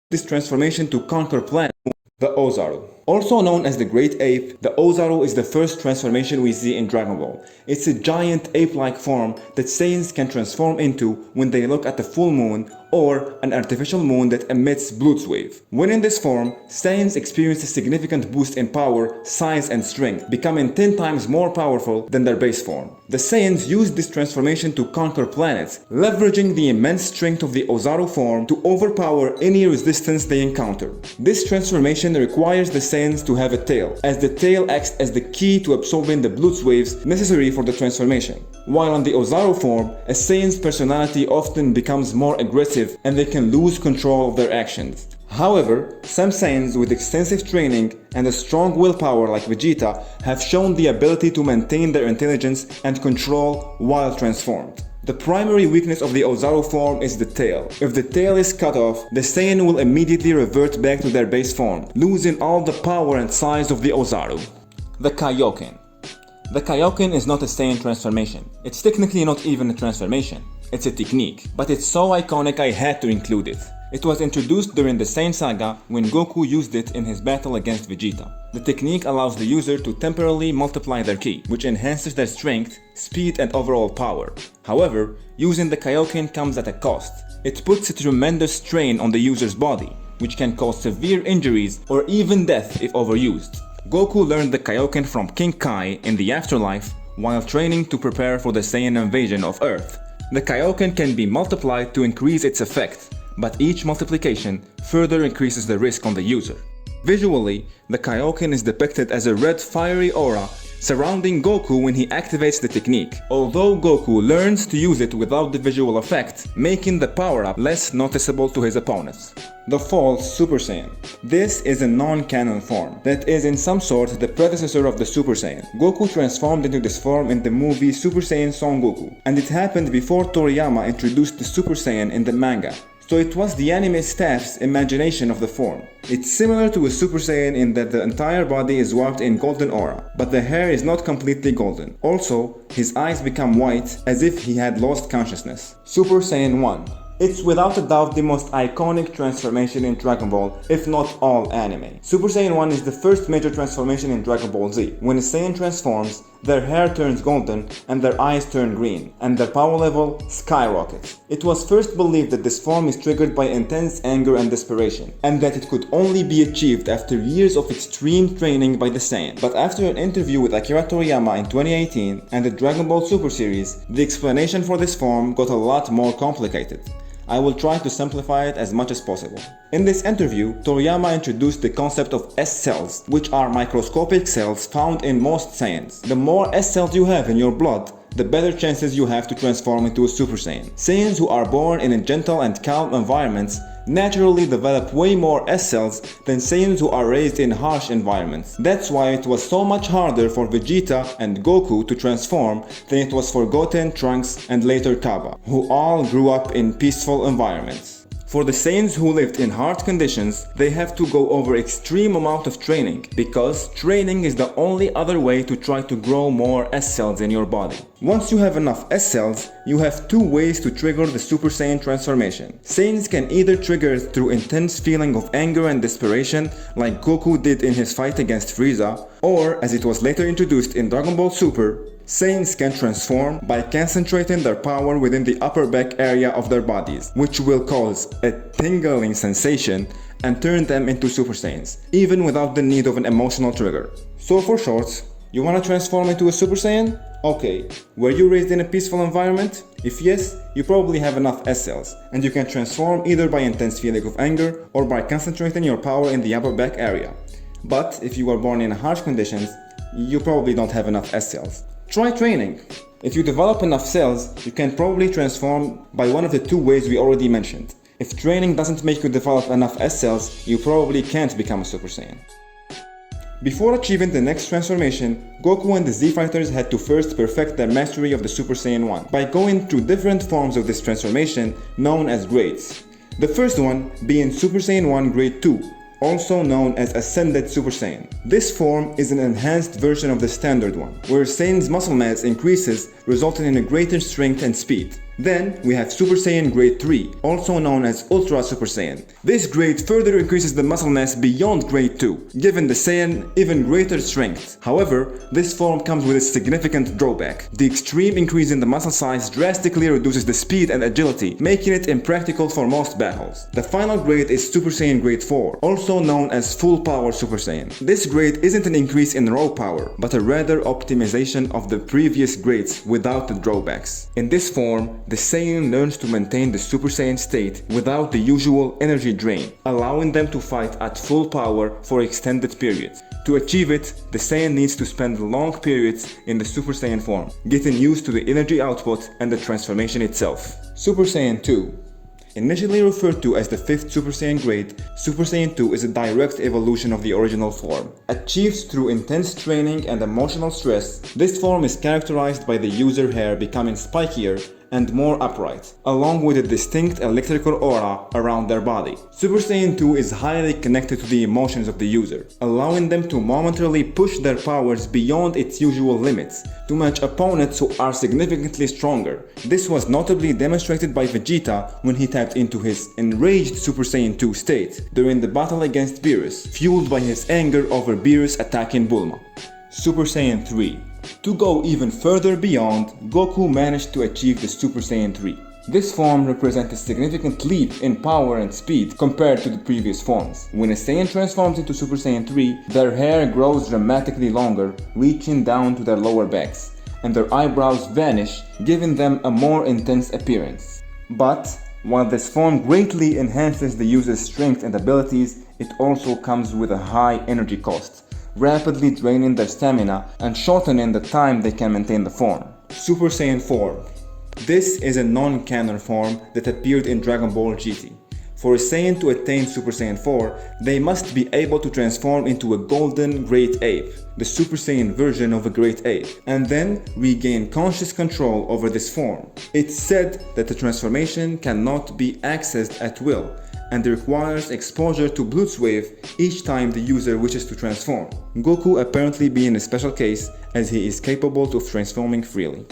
this transformation to conquer planets. The Ozaru. Also known as the Great Ape, the Ozaru is the first transformation we see in Dragon Ball. It's a giant ape-like form that Saiyans can transform into when they look at the full moon or an artificial moon that emits Blutzwave. When in this form, Saiyans experience a significant boost in power, size and strength, becoming 10 times more powerful than their base form. The Saiyans use this transformation to conquer planets, leveraging the immense strength of the Ozaru form to overpower any resistance they encounter. This transformation requires the Saiyans to have a tail, as the tail acts as the key to absorbing the Blutzwaves necessary for the transformation. While on the Ozaru form, a Saiyan's personality often becomes more aggressive and they can lose control of their actions. However, some Saiyans with extensive training and a strong willpower like Vegeta have shown the ability to maintain their intelligence and control while transformed. The primary weakness of the Ozaru form is the tail. If the tail is cut off, the Saiyan will immediately revert back to their base form, losing all the power and size of the Ozaru. The Kaioken. The Kaioken is not a Saiyan transformation. It's technically not even a transformation. It's a technique, but it's so iconic I had to include it. It was introduced during the Saiyan saga when Goku used it in his battle against Vegeta. The technique allows the user to temporarily multiply their ki, which enhances their strength, speed and overall power. However, using the Kaioken comes at a cost. It puts a tremendous strain on the user's body, which can cause severe injuries or even death if overused. Goku learned the Kaioken from King Kai in the afterlife while training to prepare for the Saiyan invasion of Earth. The Kaioken can be multiplied to increase its effect, but each multiplication further increases the risk on the user. Visually, the Kaioken is depicted as a red fiery aura surrounding Goku when he activates the technique, although Goku learns to use it without the visual effect, making the power-up less noticeable to his opponents. The false Super Saiyan. This is a non-canon form that is in some sort the predecessor of the Super Saiyan. Goku transformed into this form in the movie Super Saiyan Son Goku, and it happened before Toriyama introduced the Super Saiyan in the manga. So it was the anime staff's imagination of the form. It's similar to a Super Saiyan in that the entire body is warped in golden aura, but the hair is not completely golden. Also, his eyes become white as if he had lost consciousness. Super Saiyan 1. It's without a doubt the most iconic transformation in Dragon Ball, if not all anime. Super Saiyan 1 is the first major transformation in Dragon Ball Z. When a Saiyan transforms, their hair turns golden and their eyes turn green, and their power level skyrockets. It was first believed that this form is triggered by intense anger and desperation, and that it could only be achieved after years of extreme training by the Saiyan. But after an interview with Akira Toriyama in 2018 and the Dragon Ball Super series, the explanation for this form got a lot more complicated. I will try to simplify it as much as possible. In this interview, Toriyama introduced the concept of S-cells, which are microscopic cells found in most Saiyans. The more S-cells you have in your blood, the better chances you have to transform into a Super Saiyan. Saiyans who are born in a gentle and calm environments naturally develop way more S-cells than Saiyans who are raised in harsh environments. That's why it was so much harder for Vegeta and Goku to transform than it was for Goten, Trunks, and later Kaba, who all grew up in peaceful environments. For the Saiyans who lived in hard conditions, they have to go over extreme amount of training, because training is the only other way to try to grow more S-cells in your body. Once you have enough S-cells, you have two ways to trigger the Super Saiyan transformation. Saiyans can either trigger it through intense feeling of anger and desperation, like Goku did in his fight against Frieza, or, as it was later introduced in Dragon Ball Super, Saiyans can transform by concentrating their power within the upper back area of their bodies, which will cause a tingling sensation and turn them into Super Saiyans, even without the need of an emotional trigger. So for short, you wanna transform into a Super Saiyan? Okay, were you raised in a peaceful environment? If yes, you probably have enough S-cells, and you can transform either by intense feeling of anger or by concentrating your power in the upper back area. But if you were born in harsh conditions, you probably don't have enough S-cells. Try training. If you develop enough cells, you can probably transform by one of the two ways we already mentioned. If training doesn't make you develop enough S-cells, you probably can't become a Super Saiyan. Before achieving the next transformation, Goku and the Z-Fighters had to first perfect their mastery of the Super Saiyan 1 by going through different forms of this transformation known as grades. The first one being Super Saiyan 1 Grade 2, also known as Ascended Super Saiyan. This form is an enhanced version of the standard one, where Saiyan's muscle mass increases, resulting in a greater strength and speed. Then we have Super Saiyan Grade 3, also known as Ultra Super Saiyan. This grade further increases the muscle mass beyond Grade 2, giving the Saiyan even greater strength. However, this form comes with a significant drawback. The extreme increase in the muscle size drastically reduces the speed and agility, making it impractical for most battles. The final grade is Super Saiyan Grade 4, also known as Full Power Super Saiyan. This grade isn't an increase in raw power, but a rather optimization of the previous grades without the drawbacks. In this form, the Saiyan learns to maintain the Super Saiyan state without the usual energy drain, allowing them to fight at full power for extended periods. To achieve it, the Saiyan needs to spend long periods in the Super Saiyan form, getting used to the energy output and the transformation itself. Super Saiyan 2. Initially referred to as the 5th Super Saiyan grade, Super Saiyan 2 is a direct evolution of the original form. Achieved through intense training and emotional stress, this form is characterized by the user hair becoming spikier and more upright, along with a distinct electrical aura around their body. Super Saiyan 2 is highly connected to the emotions of the user, allowing them to momentarily push their powers beyond its usual limits, to match opponents who are significantly stronger. This was notably demonstrated by Vegeta when he tapped into his enraged Super Saiyan 2 state during the battle against Beerus, fueled by his anger over Beerus attacking Bulma. Super Saiyan 3. To go even further beyond, Goku managed to achieve the Super Saiyan 3. This form represents a significant leap in power and speed compared to the previous forms. When a Saiyan transforms into Super Saiyan 3, their hair grows dramatically longer, reaching down to their lower backs, and their eyebrows vanish, giving them a more intense appearance. But while this form greatly enhances the user's strength and abilities, it also comes with a high energy cost, rapidly draining their stamina and shortening the time they can maintain the form. Super Saiyan 4. This is a non-canon form that appeared in Dragon Ball GT. For a Saiyan to attain Super Saiyan 4, they must be able to transform into a golden Great Ape, the Super Saiyan version of a Great Ape, and then regain conscious control over this form. It's said that the transformation cannot be accessed at will, and requires exposure to Bluetooth each time the user wishes to transform. Goku apparently being a special case, as he is capable of transforming freely.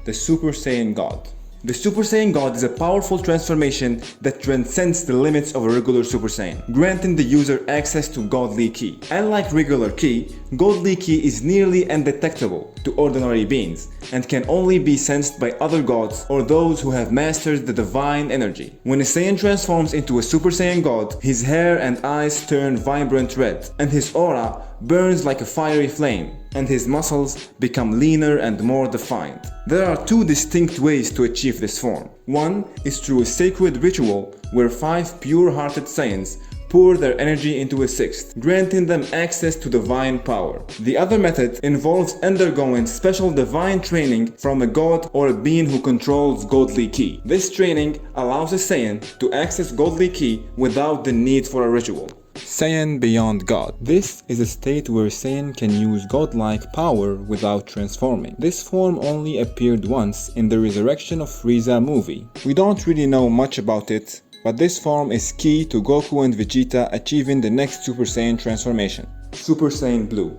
The Super Saiyan God. The Super Saiyan God is a powerful transformation that transcends the limits of a regular Super Saiyan, granting the user access to Godly Ki. Unlike regular Ki, Godly Ki is nearly undetectable to ordinary beings and can only be sensed by other gods or those who have mastered the divine energy. When a Saiyan transforms into a Super Saiyan God, his hair and eyes turn vibrant red, and his aura burns like a fiery flame, and his muscles become leaner and more defined. There are two distinct ways to achieve this form. One is through a sacred ritual where 5 pure-hearted Saiyans pour their energy into a sixth, granting them access to divine power. The other method involves undergoing special divine training from a god or a being who controls Godly Ki. This training allows a Saiyan to access Godly Ki without the need for a ritual. Saiyan Beyond God. This is a state where Saiyan can use godlike power without transforming. This form only appeared once in the Resurrection of Frieza movie. We don't really know much about it, but this form is key to Goku and Vegeta achieving the next Super Saiyan transformation. Super Saiyan Blue.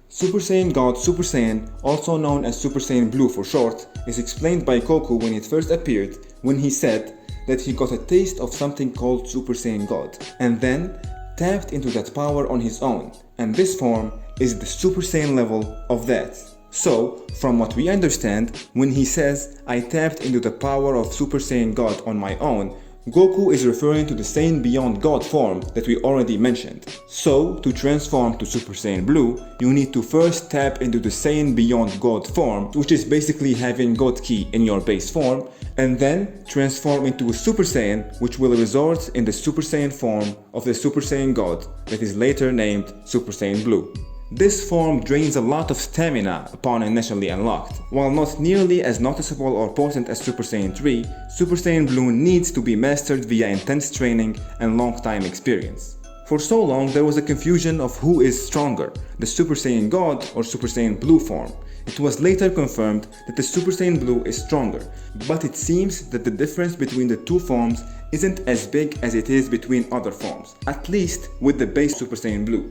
Super Saiyan God Super Saiyan, also known as Super Saiyan Blue for short, is explained by Goku when it first appeared, when he said that he got a taste of something called Super Saiyan God, and then tapped into that power on his own, and this form is the Super Saiyan level of that. So, from what we understand, when he says, "I tapped into the power of Super Saiyan God on my own," Goku is referring to the Saiyan Beyond God form that we already mentioned. So, to transform to Super Saiyan Blue, you need to first tap into the Saiyan Beyond God form, which is basically having God Ki in your base form, and then transform into a Super Saiyan, which will result in the Super Saiyan form of the Super Saiyan God that is later named Super Saiyan Blue. This form drains a lot of stamina upon initially unlocked. While not nearly as noticeable or potent as Super Saiyan 3, Super Saiyan Blue needs to be mastered via intense training and long time experience. For so long there was a confusion of who is stronger, the Super Saiyan God or Super Saiyan Blue form. It was later confirmed that the Super Saiyan Blue is stronger, but it seems that the difference between the two forms isn't as big as it is between other forms, at least with the base Super Saiyan Blue.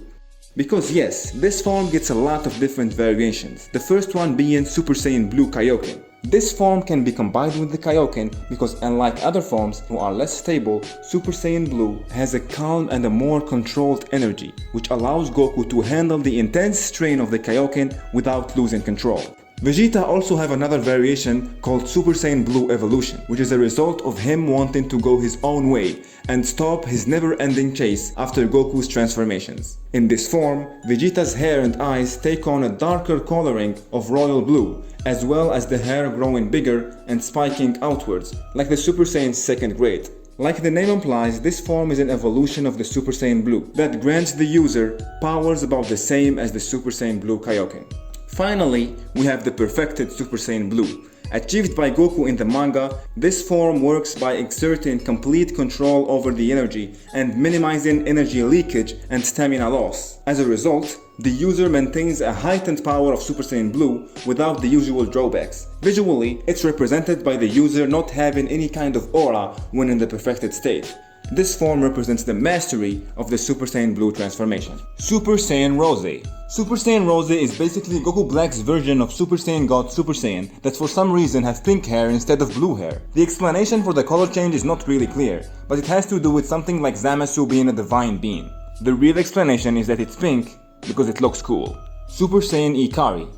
Because yes, this form gets a lot of different variations, the first one being Super Saiyan Blue Kaioken. This form can be combined with the Kaioken because unlike other forms who are less stable, Super Saiyan Blue has a calm and a more controlled energy, which allows Goku to handle the intense strain of the Kaioken without losing control. Vegeta also have another variation called Super Saiyan Blue Evolution, which is a result of him wanting to go his own way and stop his never-ending chase after Goku's transformations. In this form, Vegeta's hair and eyes take on a darker coloring of royal blue, as well as the hair growing bigger and spiking outwards, like the Super Saiyan's second grade. Like the name implies, this form is an evolution of the Super Saiyan Blue that grants the user powers about the same as the Super Saiyan Blue Kaioken. Finally, we have the perfected Super Saiyan Blue. Achieved by Goku in the manga, this form works by exerting complete control over the energy and minimizing energy leakage and stamina loss. As a result, the user maintains a heightened power of Super Saiyan Blue without the usual drawbacks. Visually, it's represented by the user not having any kind of aura when in the perfected state. This form represents the mastery of the Super Saiyan Blue transformation. Super Saiyan Rose. Super Saiyan Rose is basically Goku Black's version of Super Saiyan God Super Saiyan that for some reason have pink hair instead of blue hair. The explanation for the color change is not really clear, but it has to do with something like Zamasu being a divine being. The real explanation is that it's pink because it looks cool. Super Saiyan Ikari.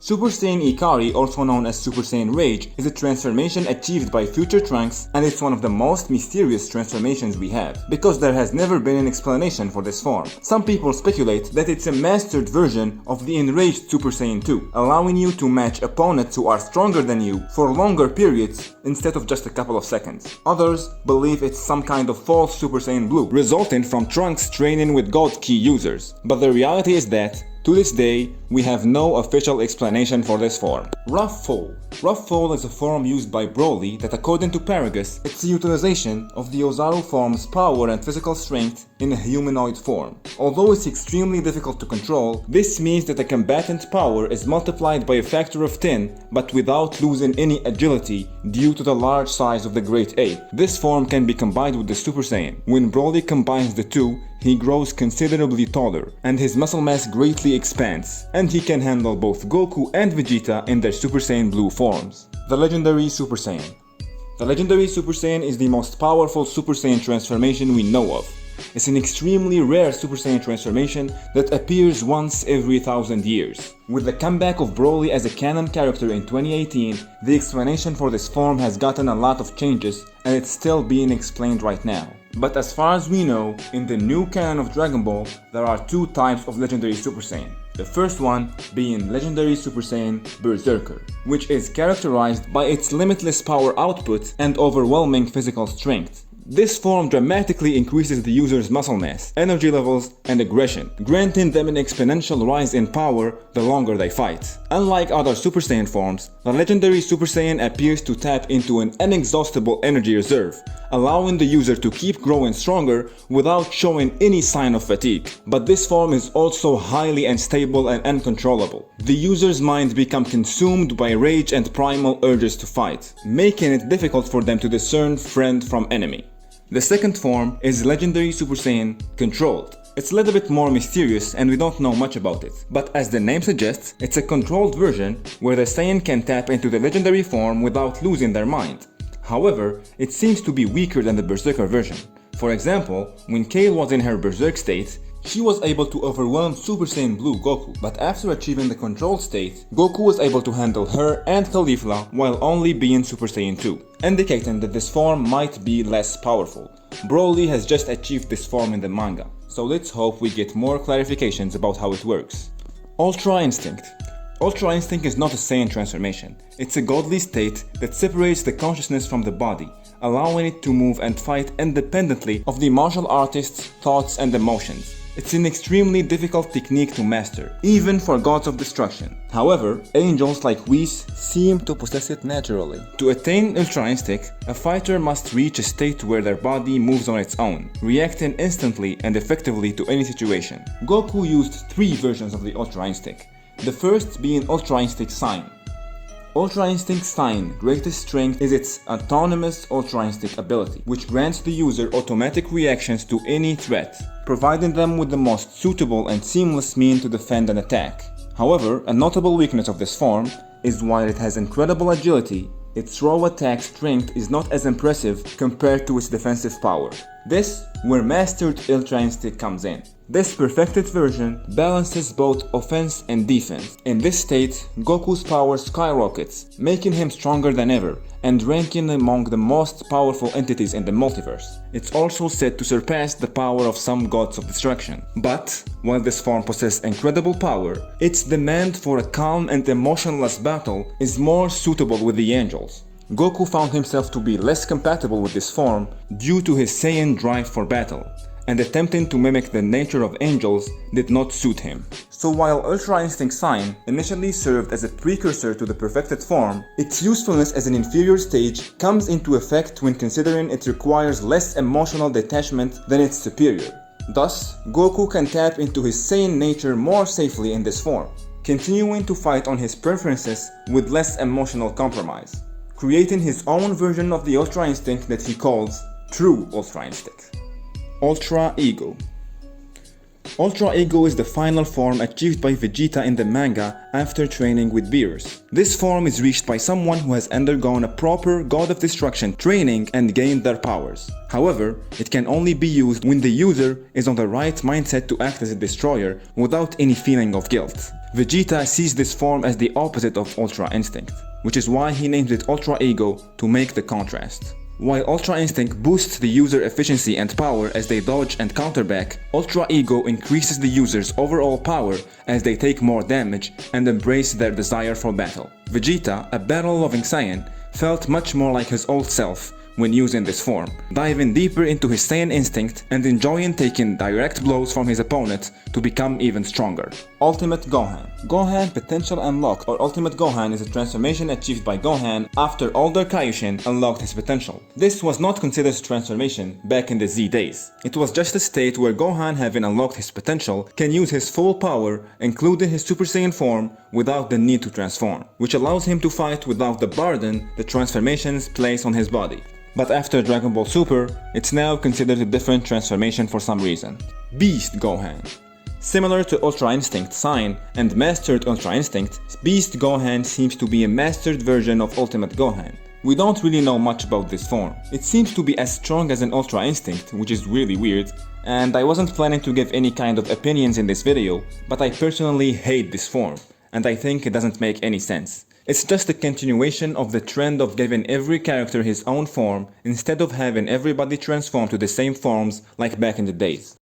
Super Saiyan Ikari, also known as Super Saiyan Rage, is a transformation achieved by Future Trunks, and it's one of the most mysterious transformations we have, because there has never been an explanation for this form. Some people speculate that it's a mastered version of the enraged Super Saiyan 2, allowing you to match opponents who are stronger than you for longer periods instead of just a couple of seconds. Others believe it's some kind of false Super Saiyan Blue, resulting from Trunks training with God Ki users. But the reality is that to this day, we have no official explanation for this form. Rough Fall. Rough Fall is a form used by Broly that, according to Paragus, it's a utilization of the Ozaru form's power and physical strength in a humanoid form. Although it's extremely difficult to control, this means that the combatant power is multiplied by a factor of 10, but without losing any agility due to the large size of the Great Ape. This form can be combined with the Super Saiyan. When Broly combines the two, he grows considerably taller, and his muscle mass greatly expands, and he can handle both Goku and Vegeta in their Super Saiyan Blue forms. The Legendary Super Saiyan. The Legendary Super Saiyan is the most powerful Super Saiyan transformation we know of. It's an extremely rare Super Saiyan transformation that appears once every 1,000 years. With the comeback of Broly as a canon character in 2018, the explanation for this form has gotten a lot of changes, and it's still being explained right now. But as far as we know, in the new canon of Dragon Ball, there are two types of Legendary Super Saiyan. The first one being Legendary Super Saiyan Berserker, which is characterized by its limitless power output and overwhelming physical strength. This form dramatically increases the user's muscle mass, energy levels, and aggression, granting them an exponential rise in power the longer they fight. Unlike other Super Saiyan forms, the Legendary Super Saiyan appears to tap into an inexhaustible energy reserve, allowing the user to keep growing stronger without showing any sign of fatigue. But this form is also highly unstable and uncontrollable. The user's mind becomes consumed by rage and primal urges to fight, making it difficult for them to discern friend from enemy. The second form is Legendary Super Saiyan Controlled. It's a little bit more mysterious and we don't know much about it, but as the name suggests, it's a controlled version where the Saiyan can tap into the legendary form without losing their mind. However, it seems to be weaker than the Berserker version. For example, when Kale was in her Berserk state, she was able to overwhelm Super Saiyan Blue Goku, but after achieving the controlled state, Goku was able to handle her and Caulifla while only being Super Saiyan 2, indicating that this form might be less powerful. Broly has just achieved this form in the manga, so let's hope we get more clarifications about how it works. Ultra Instinct. Ultra Instinct is not a Saiyan transformation. It's a godly state that separates the consciousness from the body, allowing it to move and fight independently of the martial artist's thoughts and emotions. It's an extremely difficult technique to master, even for gods of destruction. However, angels like Whis seem to possess it naturally. To attain Ultra Instinct, a fighter must reach a state where their body moves on its own, reacting instantly and effectively to any situation. Goku used 3 versions of the Ultra Instinct, the first being Ultra Instinct Sign. Ultra Instinct Sign greatest strength is its autonomous Ultra Instinct ability, which grants the user automatic reactions to any threat, providing them with the most suitable and seamless mean to defend an attack. However, a notable weakness of this form is while it has incredible agility, its raw attack strength is not as impressive compared to its defensive power. This where Mastered Ultra Instinct comes in. This perfected version balances both offense and defense. In this state, Goku's power skyrockets, making him stronger than ever and ranking among the most powerful entities in the multiverse. It's also said to surpass the power of some gods of destruction. But, while this form possesses incredible power, its demand for a calm and emotionless battle is more suitable with the angels. Goku found himself to be less compatible with this form due to his Saiyan drive for battle, and attempting to mimic the nature of angels did not suit him. So while Ultra Instinct Saiyan initially served as a precursor to the perfected form, its usefulness as an inferior stage comes into effect when considering it requires less emotional detachment than its superior. Thus, Goku can tap into his Saiyan nature more safely in this form, continuing to fight on his preferences with less emotional compromise, creating his own version of the Ultra Instinct that he calls True Ultra Instinct. Ultra Ego. Ultra Ego is the final form achieved by Vegeta in the manga after training with Beerus. This form is reached by someone who has undergone a proper God of Destruction training and gained their powers. However, it can only be used when the user is on the right mindset to act as a destroyer without any feeling of guilt. Vegeta sees this form as the opposite of Ultra Instinct, which is why he named it Ultra Ego to make the contrast. While Ultra Instinct boosts the user efficiency and power as they dodge and counter back, Ultra Ego increases the user's overall power as they take more damage and embrace their desire for battle. Vegeta, a battle-loving Saiyan, felt much more like his old self when using this form, diving deeper into his Saiyan instinct and enjoying taking direct blows from his opponent to become even stronger. Ultimate Gohan. Gohan Potential Unlocked, or Ultimate Gohan, is a transformation achieved by Gohan after older Kaioshin unlocked his potential. This was not considered a transformation back in the Z days. It was just a state where Gohan, having unlocked his potential, can use his full power, including his Super Saiyan form, without the need to transform, which allows him to fight without the burden the transformations place on his body. But after Dragon Ball Super, it's now considered a different transformation for some reason. Beast Gohan. Similar to Ultra Instinct Saiyan and Mastered Ultra Instinct, Beast Gohan seems to be a mastered version of Ultimate Gohan. We don't really know much about this form. It seems to be as strong as an Ultra Instinct, which is really weird, and I wasn't planning to give any kind of opinions in this video, but I personally hate this form, and I think it doesn't make any sense. It's just a continuation of the trend of giving every character his own form instead of having everybody transform to the same forms like back in the days.